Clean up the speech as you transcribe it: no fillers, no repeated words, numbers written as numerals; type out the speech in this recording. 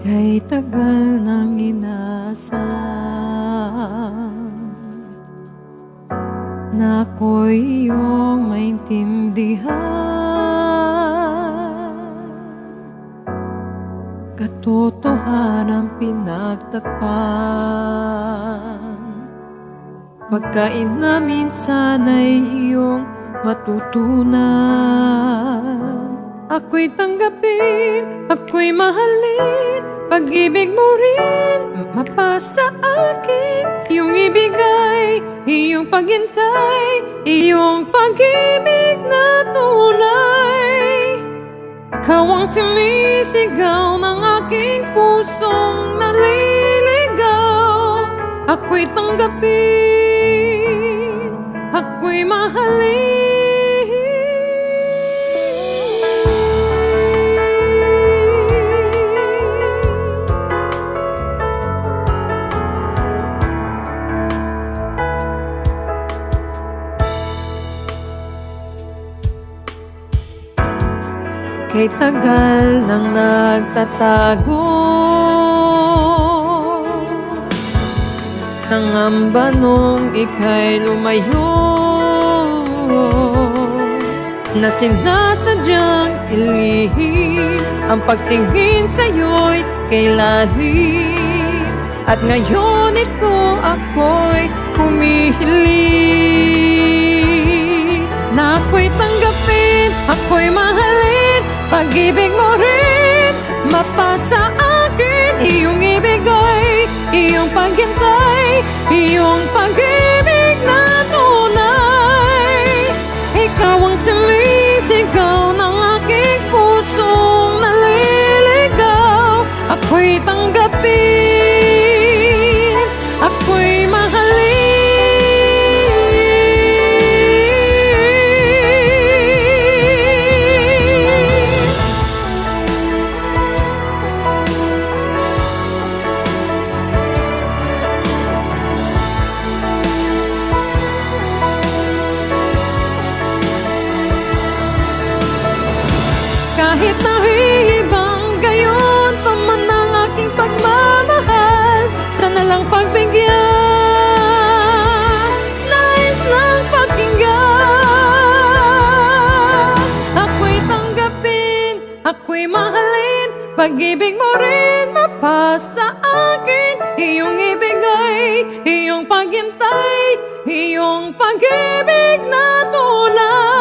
Kay tagal nang inasam na ako'y iyong maintindihan. Katotohanan pinagtakpan, pagkain namin sana'y iyong matutunan. Ako'y tanggapin, ako'y mahalin, pag-ibig mo rin mapasa akin. Iyong ibigay, iyong paghintay, iyong pag-ibig na tunay. Ikaw ang sinisigaw ng aking pusong naliligaw. Ako'y tanggapin, ako'y mahalin. Kay tagal nang nagtatago, nangamba nung ika'y lumayo, na sinasadyang ilihim ang pagtingin sa'yo'y kay lalim. At ngayon ito ako'y humihiling, na ako'y tanggapin, ako'y mahalin, pag-ibig mo rin mapasa akin. Iyong ibigay, iyong paghintay, iyong pag-ibig na tunay. Ikaw ang sinisigaw ng aking pusong naliligaw. Ako'y tanggapin, ako'y mahalin. Kahit nahihibang gayon pa man ang aking pagmamahal, sana lang pagbigyan, nais lang pakinggan. Ako'y tanggapin, ako'y mahalin, pag-ibig mo rin mapasa akin. Iyong ibigay, iyong paghintay, iyong pag-ibig na tunay.